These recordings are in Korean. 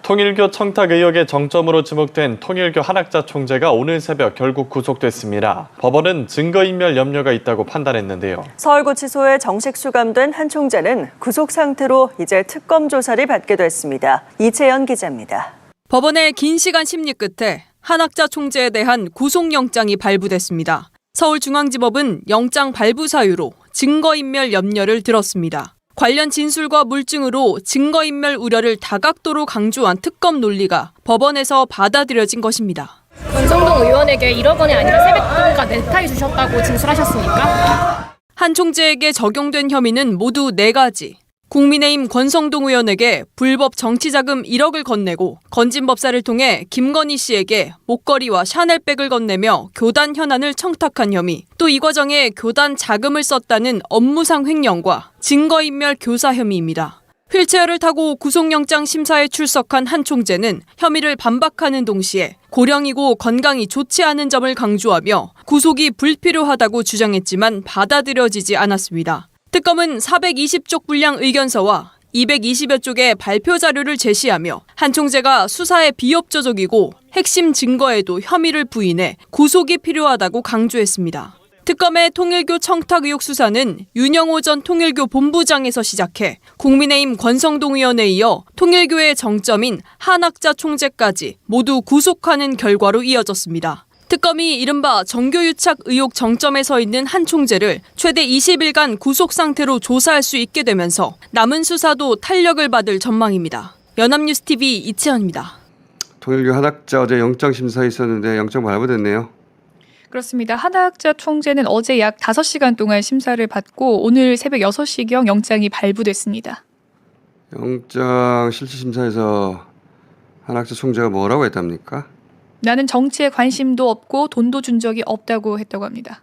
통일교 청탁 의혹의 정점으로 지목된 통일교 한학자 총재가 오늘 새벽 결국 구속됐습니다. 법원은 증거인멸 염려가 있다고 판단했는데요. 서울구치소에 정식 수감된 한 총재는 구속 상태로 이제 특검 조사를 받게 됐습니다. 이채연 기자입니다. 법원의 긴 시간 심리 끝에 한학자 총재에 대한 구속영장이 발부됐습니다. 서울중앙지법은 영장 발부 사유로 증거인멸 염려를 들었습니다. 관련 진술과 물증으로 증거인멸 우려를 다각도로 강조한 특검 논리가 법원에서 받아들여진 것입니다. 권성동 의원에게 1억 원이 아니라 세뱃돈과 넥타이 주셨다고 진술하셨습니까? 한 총재에게 적용된 혐의는 모두 4가지. 국민의힘 권성동 의원에게 불법 정치자금 1억을 건네고 건진 법사를 통해 김건희 씨에게 목걸이와 샤넬백을 건네며 교단 현안을 청탁한 혐의, 또 이 과정에 교단 자금을 썼다는 업무상 횡령과 증거인멸 교사 혐의입니다. 휠체어를 타고 구속영장 심사에 출석한 한 총재는 혐의를 반박하는 동시에 고령이고 건강이 좋지 않은 점을 강조하며 구속이 불필요하다고 주장했지만 받아들여지지 않았습니다. 특검은 420쪽 분량 의견서와 220여 쪽의 발표 자료를 제시하며 한 총재가 수사에 비협조적이고 핵심 증거에도 혐의를 부인해 구속이 필요하다고 강조했습니다. 특검의 통일교 청탁 의혹 수사는 윤영호 전 통일교 본부장에서 시작해 국민의힘 권성동 의원에 이어 통일교의 정점인 한학자 총재까지 모두 구속하는 결과로 이어졌습니다. 특검이 이른바 정교유착 의혹 정점에 서 있는 한 총재를 최대 20일간 구속 상태로 조사할 수 있게 되면서 남은 수사도 탄력을 받을 전망입니다. 연합뉴스TV 이채연입니다. 통일교 한학자 어제 영장심사에 있었는데 영장 발부됐네요. 그렇습니다. 한학자 총재는 어제 약 5시간 동안 심사를 받고 오늘 새벽 6시경 영장이 발부됐습니다. 영장 실질심사에서 한학자 총재가 뭐라고 했답니까? 나는 정치에 관심도 없고 돈도 준 적이 없다고 했다고 합니다.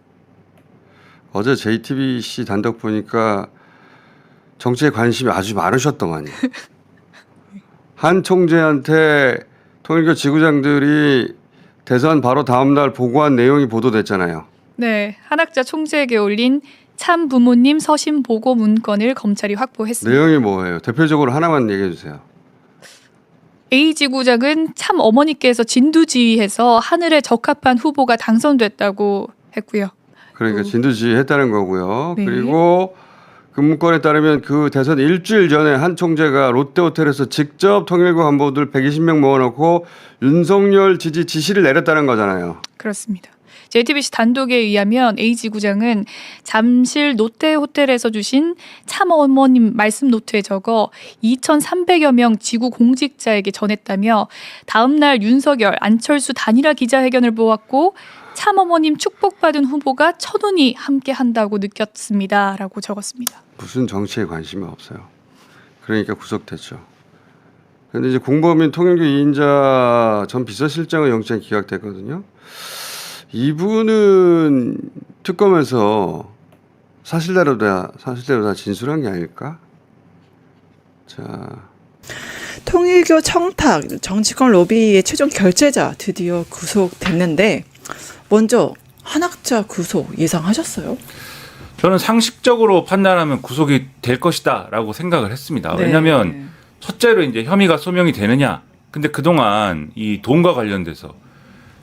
어제 JTBC 단독 보니까 정치에 관심이 아주 많으셨더만요. 한 총재한테 통일교 지구장들이 대선 바로 다음 날 보고한 내용이 보도됐잖아요. 네, 한학자 총재에게 올린 참 부모님 서신 보고 문건을 검찰이 확보했습니다. 내용이 뭐예요? 대표적으로 하나만 얘기해 주세요. A 지구장은 참 어머니께서 진두지휘해서 하늘에 적합한 후보가 당선됐다고 했고요. 그러니까 진두지휘 했다는 거고요. 네. 그리고 그 문건에 따르면 그 대선 일주일 전에 한 총재가 롯데호텔에서 직접 통일교 간부들 120명 모아놓고 윤석열 지지 지시를 내렸다는 거잖아요. 그렇습니다. JTBC 단독에 의하면 A 지구장은 잠실 롯데호텔에서 주신 참 어머님 말씀 노트에 적어 2,300여 명 지구 공직자에게 전했다며 다음 날 윤석열, 안철수 단일화 기자회견을 보았고 참 어머님 축복받은 후보가 천운히 함께한다고 느꼈습니다. 라고 적었습니다. 무슨 정치에 관심이 없어요. 그러니까 구속됐죠. 그런데 이제 공범인 통일교 2인자 전 비서실장의 영장이 기각됐거든요. 이분은 특검에서 사실대로 다 진술한 게 아닐까? 자, 통일교 청탁, 정치권 로비의 최종 결재자 드디어 구속됐는데 먼저 한학자 구속 예상하셨어요? 저는 상식적으로 판단하면 구속이 될 것이다라고 생각을 했습니다. 네. 왜냐하면 첫째로 이제 혐의가 소명이 되느냐. 근데 그동안 이 돈과 관련돼서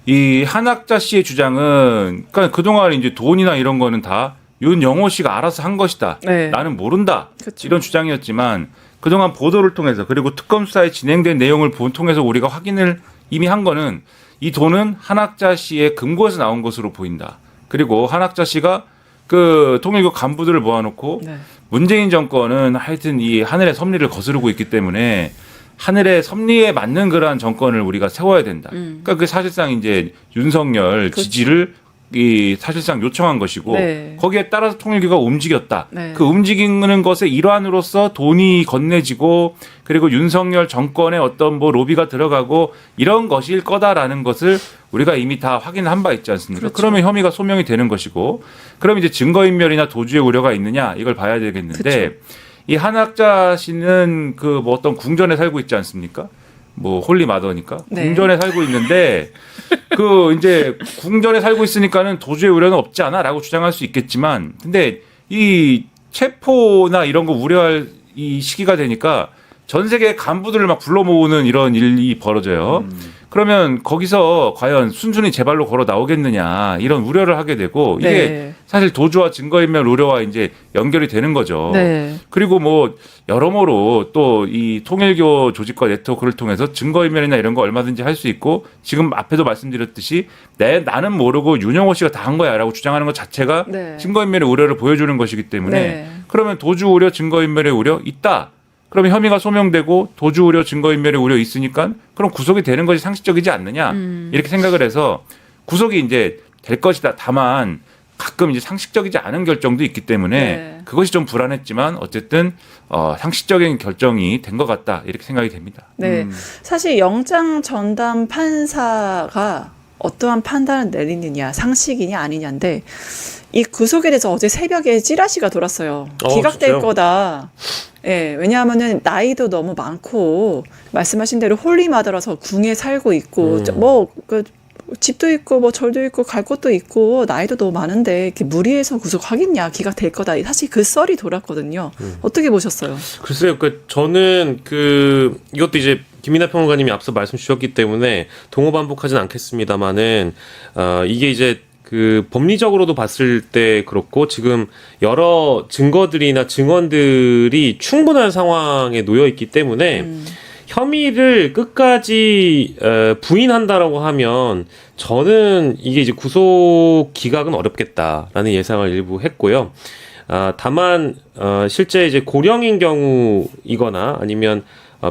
이 한학자 씨의 주장은 그러니까 그동안 이제 돈이나 이런 거는 다 윤영호 씨가 알아서 한 것이다. 네. 나는 모른다. 그쵸. 이런 주장이었지만 그동안 보도를 통해서 그리고 특검 수사에 진행된 내용을 통해서 우리가 확인을 이미 한 거는 이 돈은 한학자 씨의 금고에서 나온 것으로 보인다. 그리고 한학자 씨가 그 통일교 간부들을 모아놓고 네. 문재인 정권은 하여튼 이 하늘의 섭리를 거스르고 있기 때문에 하늘의 섭리에 맞는 그러한 정권을 우리가 세워야 된다. 그러니까 그 사실상 이제 윤석열 그렇죠. 지지를 이 사실상 요청한 것이고 네. 거기에 따라서 통일교가 움직였다. 네. 그 움직이는 것의 일환으로서 돈이 건네지고 그리고 윤석열 정권의 어떤 뭐 로비가 들어가고 이런 것일 거다라는 것을 우리가 이미 다 확인한 바 있지 않습니까? 그렇죠. 그러면 혐의가 소명이 되는 것이고 그럼 이제 증거인멸이나 도주의 우려가 있느냐 이걸 봐야 되겠는데 그렇죠. 이 한학자 씨는 그 뭐 어떤 궁전에 살고 있지 않습니까? 뭐 홀리 마더니까 네. 궁전에 살고 있는데 그 이제 궁전에 살고 있으니까는 도주의 우려는 없지 않아라고 주장할 수 있겠지만 근데 이 체포나 이런 거 우려할 이 시기가 되니까 전 세계 간부들을 막 불러 모으는 이런 일이 벌어져요. 그러면 거기서 과연 순순히 제 발로 걸어 나오겠느냐 이런 우려를 하게 되고 이게 네. 사실 도주와 증거인멸 우려와 이제 연결이 되는 거죠. 네. 그리고 뭐 여러모로 또 이 통일교 조직과 네트워크를 통해서 증거인멸이나 이런 거 얼마든지 할 수 있고 지금 앞에도 말씀드렸듯이 나는 모르고 윤영호 씨가 다 한 거야라고 주장하는 것 자체가 네. 증거인멸의 우려를 보여주는 것이기 때문에 네. 그러면 도주 우려, 증거인멸의 우려 있다. 그러면 혐의가 소명되고 도주 우려, 증거인멸의 우려 있으니까 그럼 구속이 되는 것이 상식적이지 않느냐 이렇게 생각을 해서 구속이 이제 될 것이다. 다만 가끔 이제 상식적이지 않은 결정도 있기 때문에 네. 그것이 좀 불안했지만 어쨌든 상식적인 결정이 된 것 같다 이렇게 생각이 됩니다. 네. 사실 영장 전담 판사가 어떠한 판단을 내리느냐, 상식이냐 아니냐인데 이 구속에 대해서 어제 새벽에 찌라시가 돌았어요. 기각될 진짜요? 거다. 예, 왜냐하면은 나이도 너무 많고 말씀하신 대로 홀리마더라서 궁에 살고 있고 그 집도 있고 뭐 절도 있고 갈 곳도 있고 나이도 너무 많은데 이렇게 무리해서 구속하겠냐, 기각될 거다. 사실 그 썰이 돌았거든요. 어떻게 보셨어요? 글쎄요, 저는 이것도 이제 김민하 평론가님이 앞서 말씀 주셨기 때문에 동호 반복하진 않겠습니다만은 이게 이제 법리적으로도 봤을 때 그렇고 지금 여러 증거들이나 증언들이 충분한 상황에 놓여 있기 때문에 혐의를 끝까지 부인한다라고 하면 저는 이게 이제 구속 기각은 어렵겠다라는 예상을 일부 했고요. 다만 실제 이제 고령인 경우이거나 아니면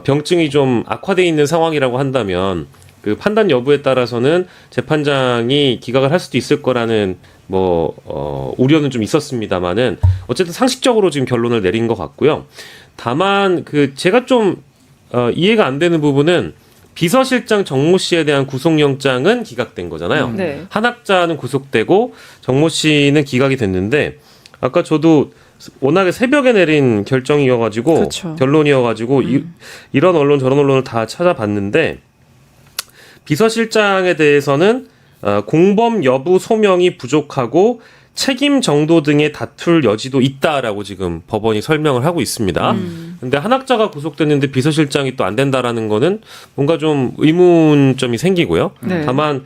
병증이 좀 악화돼 있는 상황이라고 한다면 그 판단 여부에 따라서는 재판장이 기각을 할 수도 있을 거라는 우려는 좀 있었습니다만은 어쨌든 상식적으로 지금 결론을 내린 것 같고요. 다만 제가 좀 이해가 안 되는 부분은 비서실장 정모 씨에 대한 구속영장은 기각된 거잖아요. 네. 한학자는 구속되고 정모 씨는 기각이 됐는데 아까 저도 워낙에 새벽에 내린 결정이어가지고 그렇죠. 결론이어가지고 이런 언론 저런 언론을 다 찾아봤는데 비서실장에 대해서는 공범 여부 소명이 부족하고 책임 정도 등의 다툴 여지도 있다라고 지금 법원이 설명을 하고 있습니다. 근데 한학자가 구속됐는데 비서실장이 또 안 된다라는 거는 뭔가 좀 의문점이 생기고요. 네. 다만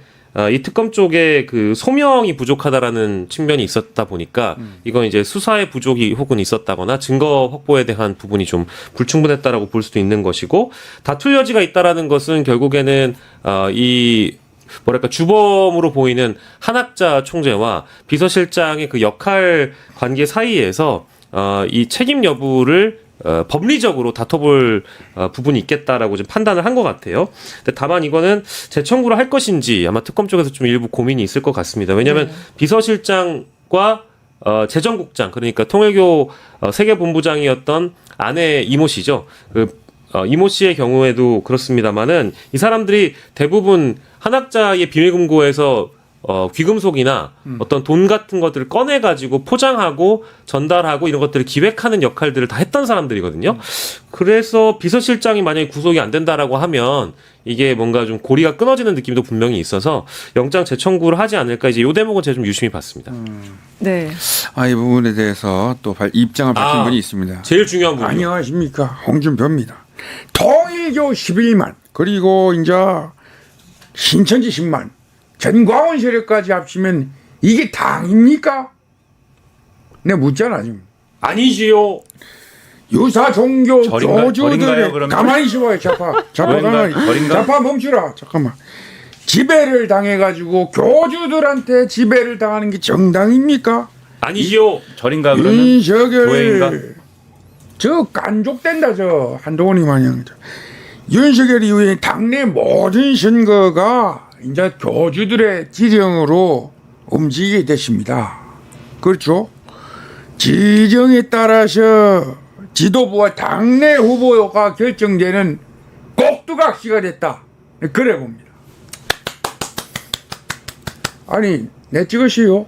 이 특검 쪽에 소명이 부족하다라는 측면이 있었다 보니까 이건 이제 수사의 부족이 혹은 있었다거나 증거 확보에 대한 부분이 좀 불충분했다라고 볼 수도 있는 것이고 다툴 여지가 있다라는 것은 결국에는 주범으로 보이는 한학자 총재와 비서실장의 그 역할 관계 사이에서 이 책임 여부를 법리적으로 다퉈볼 부분이 있겠다라고 좀 판단을 한 것 같아요. 근데 다만 이거는 재청구를 할 것인지 아마 특검 쪽에서 좀 일부 고민이 있을 것 같습니다. 왜냐하면 비서실장과 재정국장 그러니까 통일교 세계본부장이었던 아내 이모 씨죠. 이모 씨의 경우에도 그렇습니다만은 이 사람들이 대부분 한학자의 비밀금고에서 귀금속이나 어떤 돈 같은 것들을 꺼내가지고 포장하고 전달하고 이런 것들을 기획하는 역할들을 다 했던 사람들이거든요. 그래서 비서실장이 만약에 구속이 안 된다라고 하면 이게 뭔가 좀 고리가 끊어지는 느낌도 분명히 있어서 영장 재청구를 하지 않을까 이제 이 대목은 제가 좀 유심히 봤습니다. 네. 이 부분에 대해서 또 입장을 밝힌 분이 있습니다. 제일 중요한 부분. 안녕하십니까, 홍준표입니다. 통일교 11만 그리고 이제 신천지 10만 전광훈 세력까지 합치면 이게 당입니까? 내가 묻잖아 지금. 아니지요. 유사 종교 절인가요, 교주들 그러면? 가만히 있어봐요. 자파 가만히. 절인가? 자파 멈추라. 잠깐만. 지배를 당해가지고 교주들한테 지배를 당하는 게 정당입니까? 아니지요. 절인가 그러면? 윤석열 교회인가? 저 깐족된다 저 한동훈이 마냥. 윤석열 이후에 당내 모든 선거가 이제 교주들의 지령으로 움직이게 됐습니다. 그렇죠? 지령에 따라서 지도부와 당내 후보가 결정되는 꼭두각시가 됐다. 그래 봅니다. 아니, 내 찍으시오.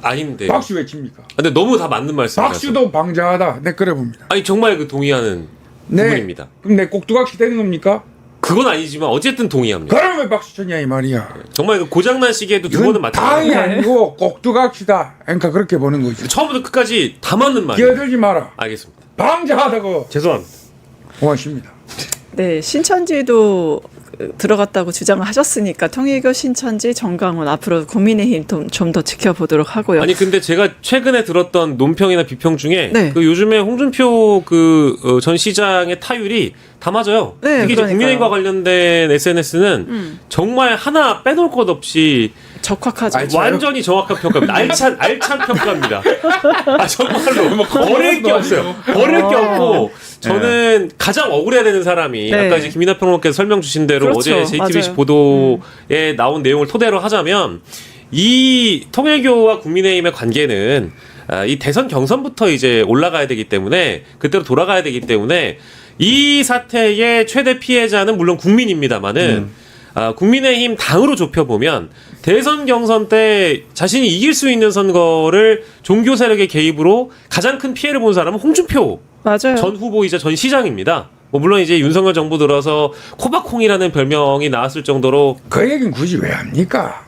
아닌데. 박수 왜 칩니까? 근데 너무 다 맞는 말씀이라서. 박수도 방자하다. 내 그래 봅니다. 아니 정말 동의하는 부분입니다. 그럼 내 꼭두각시 되는 겁니까? 그건 아니지만 어쨌든 동의합니다. 그러면 왜 박수 쳤냐 이 말이야. 정말 고장난 시계도 두 번은 이건 당이 맞잖아요. 아니고 꼭두각시다. 그러니까 그렇게 보는 거죠. 처음부터 끝까지 다 맞는 말이에요. 끼어들지 마라. 알겠습니다. 방자하다고. 죄송합니다. 고맙습니다. 네, 신천지도 들어갔다고 주장을 하셨으니까 통일교, 신천지, 정강훈 앞으로 국민의힘 좀 더 지켜보도록 하고요. 아니 근데 제가 최근에 들었던 논평이나 비평 중에 네. 그 요즘에 홍준표 전 시장의 타율이 다 맞아요. 네, 특히 이제 그러니까요. 국민의힘과 관련된 SNS는 정말 하나 빼놓을 것 없이 적확하죠. 완전히 정확한 평가입니다. 알찬 평가입니다. 아, 정말로 버릴 게 없어요. 버릴 게 없고 저는 가장 억울해야 되는 사람이 네. 아까 이제 김이나 평론가께서 설명 주신 대로 그렇죠. 어제 JTBC 맞아요. 보도에 나온 내용을 토대로 하자면 이 통일교와 국민의힘의 관계는 이 대선 경선부터 이제 올라가야 되기 때문에 그때로 돌아가야 되기 때문에 이 사태의 최대 피해자는 물론 국민입니다만은 국민의힘 당으로 좁혀보면 대선 경선 때 자신이 이길 수 있는 선거를 종교 세력의 개입으로 가장 큰 피해를 본 사람은 홍준표 맞아요. 전 후보이자 전 시장입니다. 뭐 물론 이제 윤석열 정부 들어서 코바콩이라는 별명이 나왔을 정도로 그 얘기는 굳이 왜 합니까?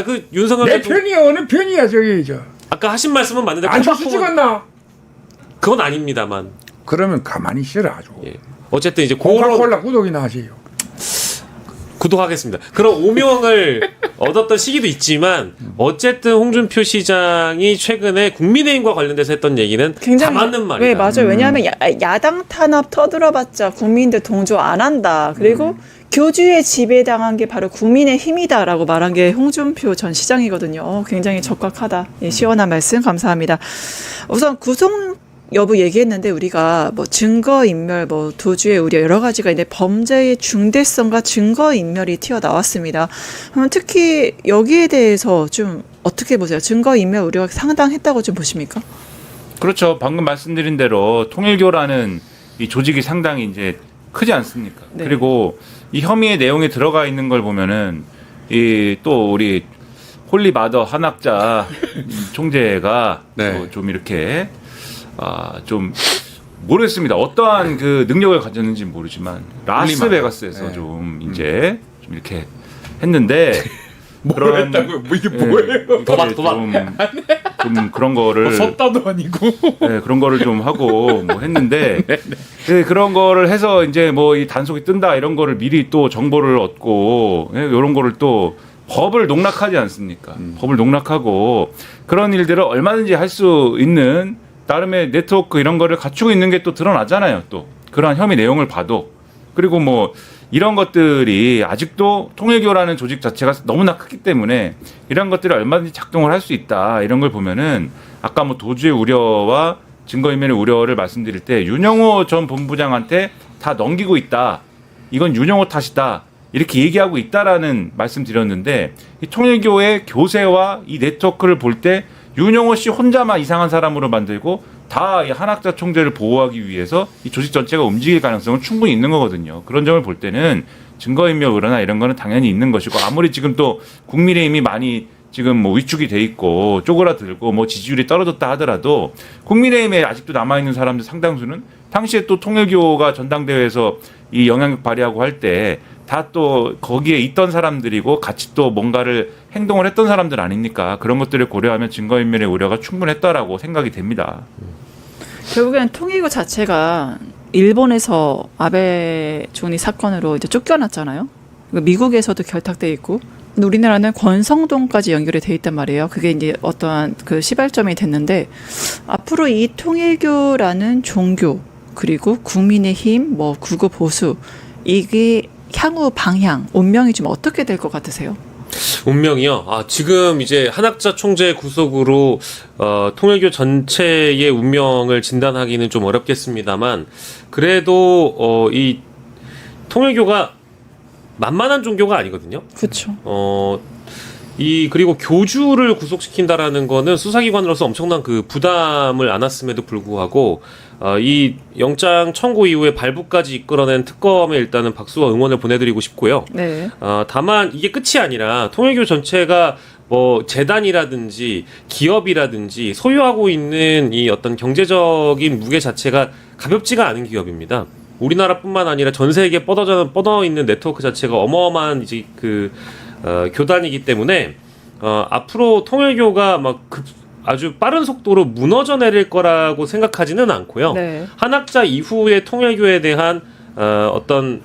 그 윤석열 내 정부 편이 어느 편이야 저기 저. 아까 하신 말씀은 맞는데 안철수 코바콩은- 찍었나? 그건 아닙니다만 그러면 가만히 있어라 아주. 예. 어쨌든 이제 그런 코카콜라 구독이나 하세요. 구독하겠습니다. 그런 오명을 얻었던 시기도 있지만 어쨌든 홍준표 시장이 최근에 국민의힘과 관련돼서 했던 얘기는 다 맞는 말이다. 네, 맞아요. 왜냐하면 야당 탄압 터들어봤자 국민들 동조 안 한다. 그리고 교주에 지배당한 게 바로 국민의힘이다라고 말한 게 홍준표 전 시장이거든요. 굉장히 적확하다. 예, 시원한 말씀 감사합니다. 우선 구속 여부 얘기했는데 우리가 뭐 증거인멸, 뭐 도주의 우려 여러 가지가 있는데 범죄의 중대성과 증거인멸이 튀어나왔습니다. 그럼 특히 여기에 대해서 좀 어떻게 보세요? 증거인멸 우려가 상당했다고 좀 보십니까? 그렇죠. 방금 말씀드린 대로 통일교라는 이 조직이 상당히 이제 크지 않습니까? 네. 그리고 이 혐의의 내용에 들어가 있는 걸 보면은 이 또 우리 홀리마더 한학자 총재가 네. 또좀 이렇게 좀 모르겠습니다. 어떠한 그 능력을 가졌는지 모르지만 라스베가스에서 네. 좀 이제 좀 이렇게 했는데 뭘 했다고요? 뭐 이게 뭐예요? 도박. 좀 그런 거를 섰다도 아니고. 네, 그런 거를 좀 하고 뭐 했는데 네, 그런 거를 해서 이제 뭐 이 단속이 뜬다 이런 거를 미리 또 정보를 얻고 이런 거를 또 법을 농락하지 않습니까? 법을 농락하고 그런 일들을 얼마든지 할 수 있는 나름의 네트워크 이런 거를 갖추고 있는 게 또 드러나잖아요. 또 그러한 혐의 내용을 봐도 그리고 뭐 이런 것들이 아직도 통일교라는 조직 자체가 너무나 크기 때문에 이런 것들이 얼마든지 작동을 할 수 있다 이런 걸 보면은 아까 뭐 도주의 우려와 증거인멸의 우려를 말씀드릴 때 윤영호 전 본부장한테 다 넘기고 있다. 이건 윤영호 탓이다. 이렇게 얘기하고 있다라는 말씀드렸는데 이 통일교의 교세와 이 네트워크를 볼 때 윤영호 씨 혼자만 이상한 사람으로 만들고 다 이 한학자 총재를 보호하기 위해서 이 조직 전체가 움직일 가능성은 충분히 있는 거거든요. 그런 점을 볼 때는 증거인멸 우려나 이런 거는 당연히 있는 것이고 아무리 지금 또 국민의힘이 많이 지금 뭐 위축이 돼 있고 쪼그라들고 뭐 지지율이 떨어졌다 하더라도 국민의힘에 아직도 남아있는 사람들 상당수는 당시에 또 통일교가 전당대회에서 이 영향력 발휘하고 할 때 다 또 거기에 있던 사람들이고 같이 또 뭔가를 행동을 했던 사람들 아닙니까? 그런 것들을 고려하면 증거인멸의 우려가 충분했다라고 생각이 됩니다. 결국에는 통일교 자체가 일본에서 아베 총리 사건으로 이제 쫓겨났잖아요. 미국에서도 결탁돼 있고, 근데 우리나라는 권성동까지 연결이 돼 있단 말이에요. 그게 이제 어떠한 그 시발점이 됐는데 앞으로 이 통일교라는 종교 그리고 국민의힘, 뭐 구구 보수 이게 향후 방향, 운명이 좀 어떻게 될 것 같으세요? 운명이요. 지금 이제 한학자 총재 구속으로 통일교 전체의 운명을 진단하기는 좀 어렵겠습니다만 그래도 이 통일교가 만만한 종교가 아니거든요. 그렇죠. 그리고 교주를 구속시킨다라는 거는 수사기관으로서 엄청난 그 부담을 안았음에도 불구하고 이 영장 청구 이후에 발부까지 이끌어낸 특검에 일단은 박수와 응원을 보내드리고 싶고요. 네. 다만 이게 끝이 아니라 통일교 전체가 뭐 재단이라든지 기업이라든지 소유하고 있는 이 어떤 경제적인 무게 자체가 가볍지가 않은 기업입니다. 우리나라뿐만 아니라 전 세계에 뻗어 있는 네트워크 자체가 어마어마한 이제 그 교단이기 때문에 앞으로 통일교가 막 아주 빠른 속도로 무너져 내릴 거라고 생각하지는 않고요. 네. 한학자 이후의 통일교에 대한 어떤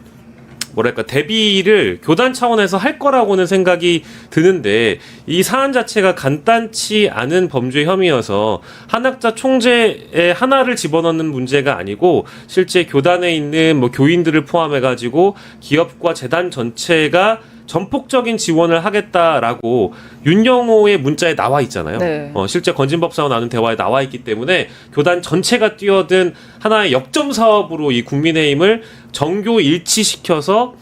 뭐랄까 대비를 교단 차원에서 할 거라고는 생각이 드는데 이 사안 자체가 간단치 않은 범죄 혐의여서 한학자 총재의 하나를 집어넣는 문제가 아니고 실제 교단에 있는 뭐 교인들을 포함해가지고 기업과 재단 전체가 전폭적인 지원을 하겠다라고 윤영호의 문자에 나와 있잖아요. 네. 실제 건진법사와 나눈 대화에 나와 있기 때문에 교단 전체가 뛰어든 하나의 역점 사업으로 이 국민의힘을 정교 일치시켜서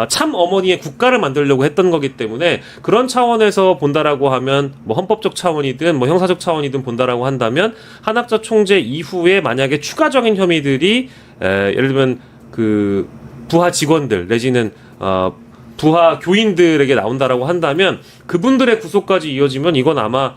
참 어머니의 국가를 만들려고 했던 거기 때문에 그런 차원에서 본다라고 하면 뭐 헌법적 차원이든 뭐 형사적 차원이든 본다라고 한다면 한학자 총재 이후에 만약에 추가적인 혐의들이 예를 들면 그 부하 직원들 내지는 부하 교인들에게 나온다라고 한다면 그분들의 구속까지 이어지면 이건 아마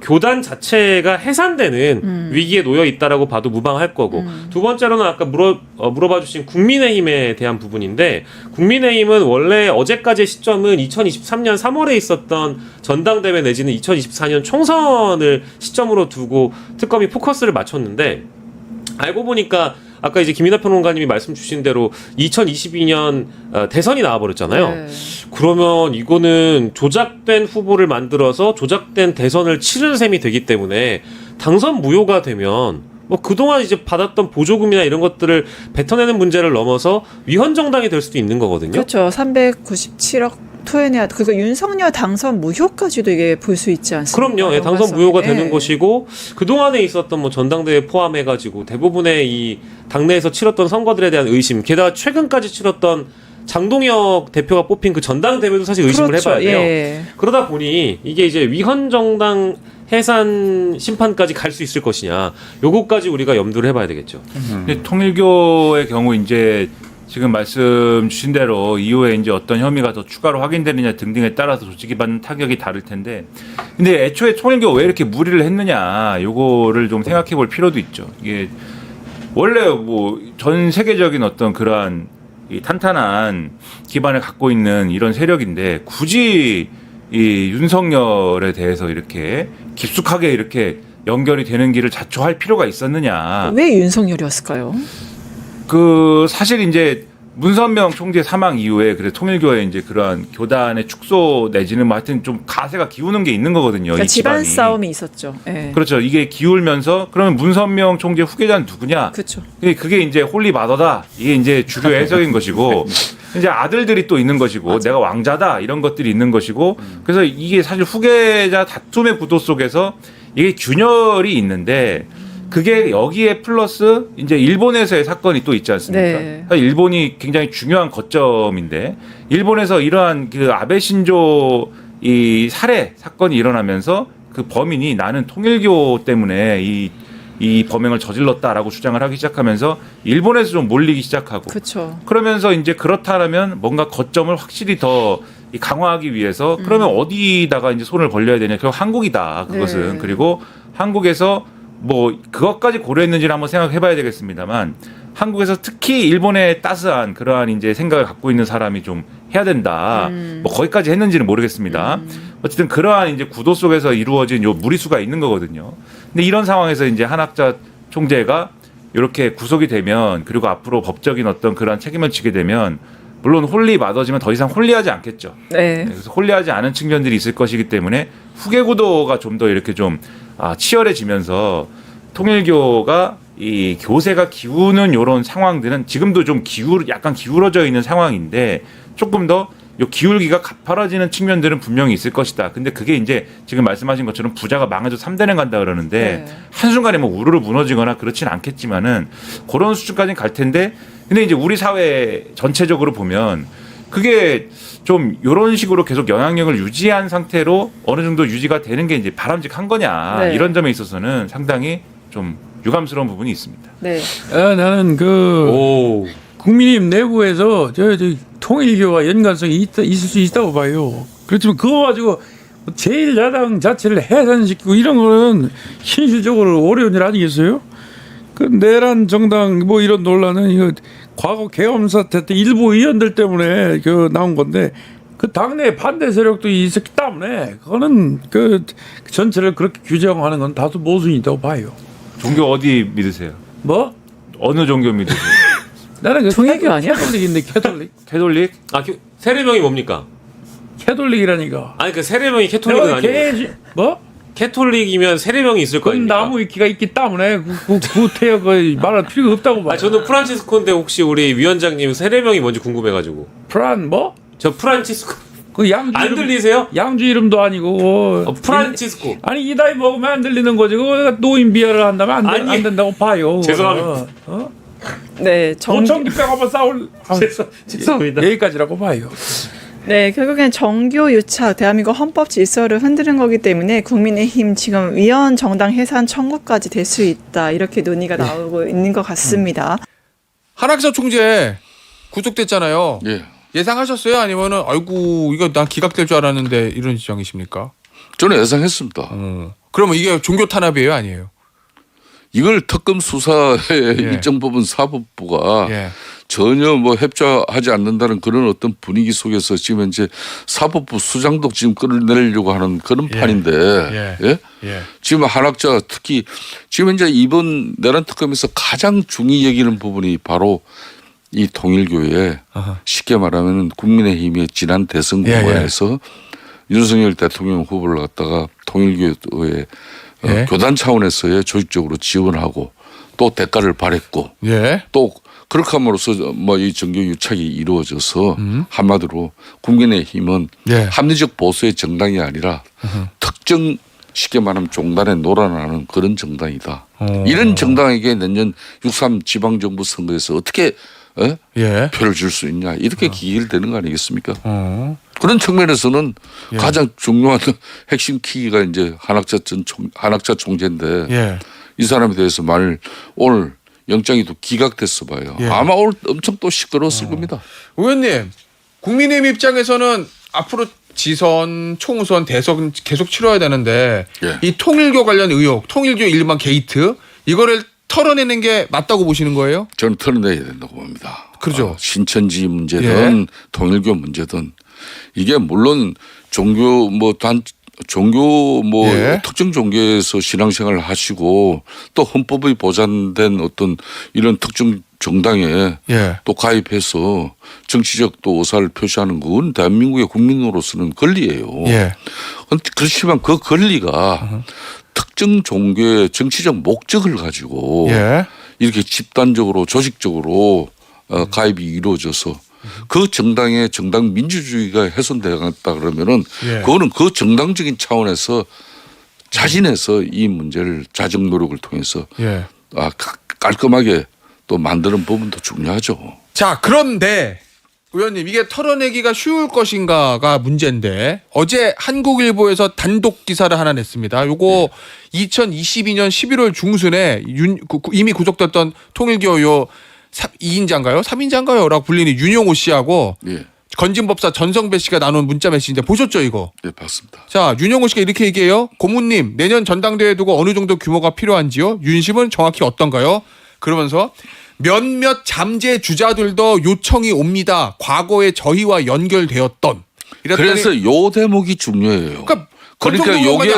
교단 자체가 해산되는 위기에 놓여 있다라고 봐도 무방할 거고 두 번째로는 아까 물어봐 주신 국민의힘에 대한 부분인데 국민의힘은 원래 어제까지의 시점은 2023년 3월에 있었던 전당대회 내지는 2024년 총선을 시점으로 두고 특검이 포커스를 맞췄는데 알고 보니까 아까 이제 김이나 평론가님이 말씀 주신 대로 2022년 대선이 나와버렸잖아요. 네. 그러면 이거는 조작된 후보를 만들어서 조작된 대선을 치른 셈이 되기 때문에 당선 무효가 되면 뭐 그동안 이제 받았던 보조금이나 이런 것들을 뱉어내는 문제를 넘어서 위헌 정당이 될 수도 있는 거거든요. 그렇죠. 397억 토해내야. 그러니까 윤석열 당선 무효까지도 이게 볼 수 있지 않습니까? 그럼요. 예, 당선 무효가 되는 예. 것이고 그동안에 있었던 뭐 전당대회 포함해가지고 대부분의 이 당내에서 치렀던 선거들에 대한 의심, 게다가 최근까지 치렀던 장동혁 대표가 뽑힌 그 전당대회도 사실 의심을 그렇죠. 해봐야 돼요. 예. 그러다 보니 이게 이제 위헌 정당 해산 심판까지 갈 수 있을 것이냐, 요거까지 우리가 염두를 해봐야 되겠죠. 근데 통일교의 경우 이제 지금 말씀 주신 대로 이후에 이제 어떤 혐의가 더 추가로 확인되느냐 등등에 따라서 조직이 받는 타격이 다를 텐데, 근데 애초에 통일교 왜 이렇게 무리를 했느냐, 요거를 좀 생각해 볼 필요도 있죠. 이게 원래 뭐 전 세계적인 어떤 그러한 이 탄탄한 기반을 갖고 있는 이런 세력인데 굳이 이 윤석열에 대해서 이렇게 깊숙하게 이렇게 연결이 되는 길을 자초할 필요가 있었느냐. 왜 윤석열이었을까요? 그 사실 이제 문선명 총재 사망 이후에 그래 통일교회 이제 그러한 교단의 축소 내지는 뭐 하여튼 좀 가세가 기우는 게 있는 거거든요. 그러니까 이 집안 집안이. 싸움이 있었죠. 예. 그렇죠. 이게 기울면서 그러면 문선명 총재 후계자는 누구냐? 그렇죠. 그게 이제 홀리 마더다. 이게 이제 주교 해석인 것이고 이제 아들들이 또 있는 것이고 맞아. 내가 왕자다 이런 것들이 있는 것이고 그래서 이게 사실 후계자 다툼의 구도 속에서 이게 균열이 있는데 그게 여기에 플러스 이제 일본에서의 사건이 또 있지 않습니까? 네. 일본이 굉장히 중요한 거점인데 일본에서 이러한 그 아베 신조 이 살해 사건이 일어나면서 그 범인이 나는 통일교 때문에 이 범행을 저질렀다라고 주장을 하기 시작하면서 일본에서 좀 몰리기 시작하고 그렇죠. 그러면서 이제 그렇다라면 뭔가 거점을 확실히 더 강화하기 위해서 그러면 어디다가 이제 손을 벌려야 되냐? 결국 한국이다. 그것은. 네. 그리고 한국에서 뭐 그것까지 고려했는지를 한번 생각해봐야 되겠습니다만 한국에서 특히 일본의 따스한 그러한 이제 생각을 갖고 있는 사람이 좀 해야 된다. 뭐 거기까지 했는지는 모르겠습니다. 어쨌든 그러한 이제 구도 속에서 이루어진 요 무리수가 있는 거거든요. 근데 이런 상황에서 이제 한학자 총재가 이렇게 구속이 되면 그리고 앞으로 법적인 어떤 그러한 책임을 지게 되면 물론 홀리 마더지만 더 이상 홀리하지 않겠죠. 네. 그래서 홀리하지 않은 측면들이 있을 것이기 때문에 후계 구도가 좀 더 이렇게 좀 치열해지면서 통일교가 이 교세가 기우는 이런 상황들은 지금도 좀 약간 기울어져 있는 상황인데 조금 더 요 기울기가 가파라지는 측면들은 분명히 있을 것이다. 근데 그게 이제 지금 말씀하신 것처럼 부자가 망해도 3대는 간다 그러는데 네. 한순간에 뭐 우르르 무너지거나 그렇진 않겠지만은 그런 수준까지는 갈 텐데 근데 이제 우리 사회 전체적으로 보면 그게 좀 이런 식으로 계속 영향력을 유지한 상태로 어느 정도 유지가 되는 게 이제 바람직한 거냐 네. 이런 점에 있어서는 상당히 좀 유감스러운 부분이 있습니다. 네. 나는 오. 국민의힘 내부에서 저 통일교와 연관성이 있을 수 있다고 봐요. 그렇지만 그거 가지고 제1야당 자체를 해산시키고 이런 거는 현실적으로 어려운 일 아니겠어요? 그 내란 정당 뭐 이런 논란은 이거 과거 계엄 사태 때 일부 의원들 때문에 그 나온 건데 그 당내 반대 세력도 있었기 때문에 그거는 그 전체를 그렇게 규정하는 건 다소 모순이 있다고 봐요. 종교 어디 믿으세요? 뭐? 어느 종교 믿으세요? 나는 그 종이교 아니야? 캐톨릭인데 캐톨릭. 캐톨릭? 세례명이 뭡니까? 캐톨릭이라니까. 아니 그 세례명이 캐톨릭은 아니고. 뭐? 캐톨릭이면 세례명이 있을 거 그건 아닙니까? 나무 위키가 있기 때문에 구태여 말할 필요가 없다고 봐. 저는 프란치스코인데 혹시 우리 위원장님 세례명이 뭔지 궁금해가지고. 프란 뭐? 저 프란치스코. 그 양주 안 이름, 들리세요? 양주 이름도 아니고. 프란치스코. 아니 이 나이 먹으면 안 들리는 거지. 그거 노인 비하를 한다면 안 된다고 봐요. 죄송합니다. 네, 정기 빼고 한번 싸울. 죄송합니다. 여기까지라고 봐요. 네, 결국엔 정교 유착, 대한민국 헌법 질서를 흔드는 거기 때문에 국민의힘 지금 위헌 정당 해산 청구까지 될 수 있다. 이렇게 논의가 나오고 있는 것 같습니다. 한학자 총재 구속됐잖아요. 예. 예상하셨어요? 아니면은 아이고 이거 난 기각될 줄 알았는데 이런 지적이십니까? 저는 예상했습니다. 그러면 이게 종교 탄압이에요, 아니에요? 이걸 특검 수사의 예. 일정 부분 사법부가 예. 전혀 뭐 협조하지 않는다는 그런 어떤 분위기 속에서 지금 이제 사법부 수장도 지금 끌어내려고 하는 그런 예. 판인데 예. 예? 예. 지금 한학자 특히 지금 이제 이번 내란 특검에서 가장 중히 여기는 부분이 바로 이 통일교회 쉽게 말하면 국민의힘의 지난 대선 예, 공화에서 윤석열 대통령 후보를 갖다가 통일교회 예. 교단 차원에서의 조직적으로 지원하고 또 대가를 바랬고 예. 또 그렇게 함으로써 뭐 이 정교 유착이 이루어져서 한마디로 국민의힘은 예. 합리적 보수의 정당이 아니라 특정 쉽게 말하면 종단에 놀아나는 그런 정당이다. 이런 정당에게 내년 6.3 지방정부 선거에서 어떻게 예. 표를 줄 수 있냐 이렇게 기일되는 거 아니겠습니까? 그런 측면에서는 예. 가장 중요한 핵심 키가 이제 한학자 총재인데 예. 이 사람에 대해서 오늘 영장이 또 기각됐어 봐요. 예. 아마 오늘 엄청 또 시끄러웠을 겁니다. 의원님, 국민의힘 입장에서는 앞으로 지선, 총선, 대선 계속 치러야 되는데 예. 이 통일교 관련 의혹, 통일교 일반 게이트 이거를 털어내는 게 맞다고 보시는 거예요? 저는 털어내야 된다고 봅니다. 그렇죠. 신천지 문제든 통일교 문제든 이게 물론 종교 예. 특정 종교에서 신앙생활을 하시고 또 헌법에 보장된 어떤 이런 특정 정당에 예. 또 가입해서 정치적 또 의사를 표시하는 건 대한민국의 국민으로서는 권리예요. 예. 그렇지만 그 권리가 특정 종교의 정치적 목적을 가지고 예. 이렇게 집단적으로 조직적으로 가입이 이루어져서 그 정당의 정당 민주주의가 훼손되었다 그러면은 예. 그거는 그 정당적인 차원에서 자진해서 이 문제를 자정 노력을 통해서 예. 깔끔하게 또 만드는 부분도 중요하죠. 자, 그런데 의원님 이게 털어내기가 쉬울 것인가가 문제인데 어제 한국일보에서 단독 기사를 하나 냈습니다. 요거 2022년 11월 중순에 이미 구속됐던 통일교 요 2인자인가요? 3인자인가요? 라고 불리는 윤용호 씨하고 예. 건진법사 전성배 씨가 나눈 문자 메시지인데 보셨죠 이거? 네, 봤습니다. 자, 윤용호 씨가 이렇게 얘기해요. 고모님, 내년 전당대회 두고 어느 정도 규모가 필요한지요? 윤심은 정확히 어떤가요? 그러면서 몇몇 잠재 주자들도 요청이 옵니다. 과거의 저희와 연결되었던. 이랬더니 그래서 요 대목이 중요해요. 그러니까 요게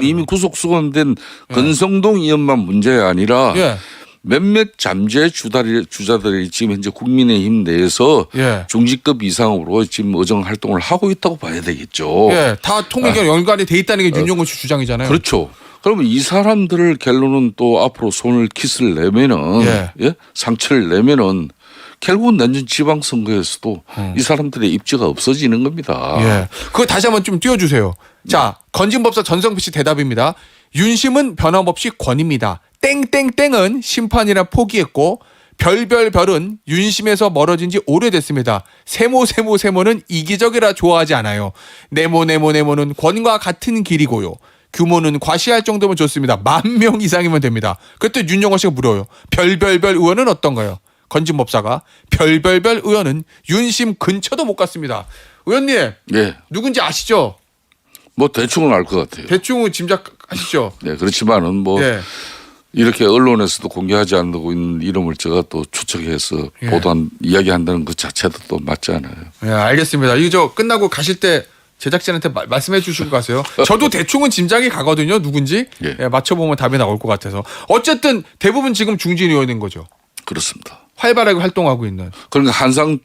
이미 구속 수감된 건성동 의원만 문제가 아니라 예. 몇몇 잠재 주자들이 지금 현재 국민의힘 내에서 예. 중직급 이상으로 지금 의정 활동을 하고 있다고 봐야 되겠죠. 예, 다 통일교 연관이 돼 있다는 게 윤용호 씨 주장이잖아요. 그렇죠. 그러면 이 사람들을 결론은 또 앞으로 손을 키스를 내면은 예? 상처를 내면은 결국은 내년 지방선거에서도 이 사람들의 입지가 없어지는 겁니다. 예. 그거 다시 한번 좀 띄워주세요. 자, 건진법사 전성배 씨 대답입니다. 윤심은 변함없이 권입니다. 땡땡땡은 심판이라 포기했고 별별별은 윤심에서 멀어진 지 오래됐습니다. 세모는 이기적이라 좋아하지 않아요. 네모는 권과 같은 길이고요. 규모는 과시할 정도면 좋습니다. 10,000명 이상이면 됩니다. 그때 윤용호 씨가 물어요. 별별별 의원은 어떤가요? 건진법사가 별별별 의원은 윤심 근처도 못 갔습니다. 의원님, 예. 누군지 아시죠? 뭐 대충은 알 것 같아요. 대충은 짐작하시죠? 네, 그렇지만은 뭐 예. 이렇게 언론에서도 공개하지 않고 있는 이름을 제가 또 추측해서 예. 이야기한다는 것 자체도 또 맞지 않아요. 예, 알겠습니다. 이거 저 끝나고 가실 때 제작진한테 말씀해 주시고 가세요. 저도 대충은 짐작이 가거든요. 누군지. 예. 예, 맞춰보면 답이 나올 것 같아서. 어쨌든 대부분 지금 중진 의원인 거죠. 그렇습니다. 활발하게 활동하고 있는. 그러니까 항상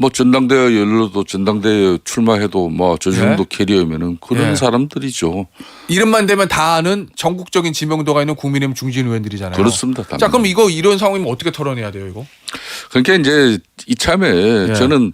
뭐 전당대회 열려도 전당대회 출마해도 뭐 저 정도 캐리어면은 그런 예. 사람들이죠. 이름만 되면 다 아는 전국적인 지명도가 있는 국민의힘 중진 의원들이잖아요. 그렇습니다. 당연히. 자, 그럼 이런 상황이면 어떻게 털어내야 돼요, 이거? 그러니까 이제 이참에 예. 저는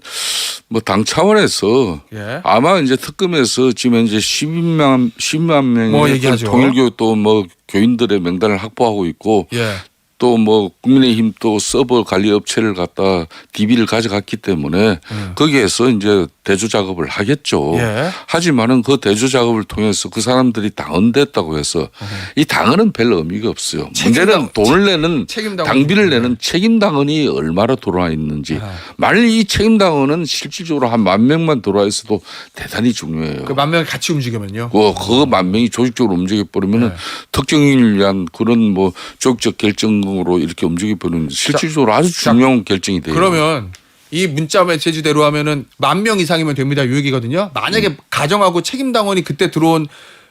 뭐 당 차원에서 예. 아마 이제 특검에서 지금 현재 12만 명의 뭐 얘기하죠. 통일교 또 뭐 교인들의 명단을 확보하고 있고 예. 또 뭐 국민의힘 또 서버 관리 업체를 갖다 DB를 가져갔기 때문에 거기에서 이제 대조 작업을 하겠죠. 예. 하지만은 그 대조 작업을 통해서 그 사람들이 당헌됐다고 해서 이 당헌은 별 의미가 없어요. 문제는 돈을 내는 책임당원. 당비를 내는 책임 당헌이 얼마나 돌아와 있는지. 만일 이 책임 당헌은 실질적으로 한 10,000명만 돌아와 있어도 대단히 중요해요. 그 10,000명이 같이 움직이면요. 그 10,000명이 조직적으로 움직여 버리면은 특정인을 위한 그런 뭐 조직적 결정으로 이렇게 움직여 버리는 실질적으로 아주 중요한 결정이 돼요. 그러면 이 문자 메시지대로 하면은 10,000명 이상이면 됩니다. 이 얘기거든요. 만약에 가정하고 책임당원이 그때 들어온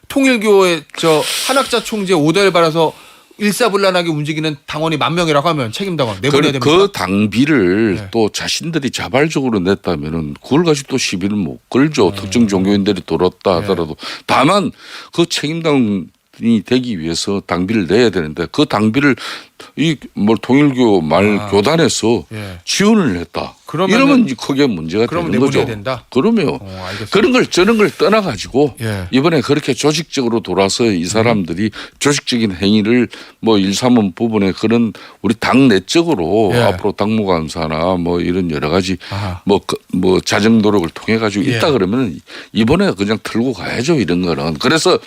통일교의 저 한학자 총재 오더를 받아서 일사불란하게 움직이는 당원이 10,000명이라고 하면 책임당원 내보내야 됩니다. 그 당비를 네. 또 자신들이 자발적으로 냈다면은 그걸 가지고 또 시비를 못 걸죠. 특정 종교인들이 돌았다 하더라도. 다만 그 책임당원이 되기 위해서 당비를 내야 되는데 그 당비를 이 뭐 통일교 교단에서 예. 지원을 했다. 이러면 크게 문제가 되는 내보내야 거죠. 된다. 그러면 알겠습니다. 저런 걸 떠나가지고 예. 이번에 그렇게 조직적으로 돌아서 이 사람들이 조직적인 행위를 뭐 일삼은 부분에 그런 우리 당 내적으로 예. 앞으로 당무감사나 뭐 이런 여러 가지 아하. 뭐 자정 노력을 통해 가지고 예. 있다 그러면 이번에 그냥 들고 가야죠. 이런 거는. 그래서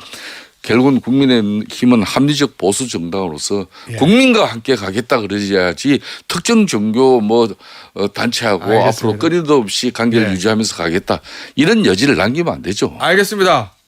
결국은 국민의힘은 합리적 보수 정당으로서 예. 국민과 함께 가겠다 그러야지 특정 종교 단체하고 알겠습니다. 앞으로 끊임도 없이 관계를 예. 유지하면서 가겠다 이런 여지를 남기면 안 되죠. 알겠습니다.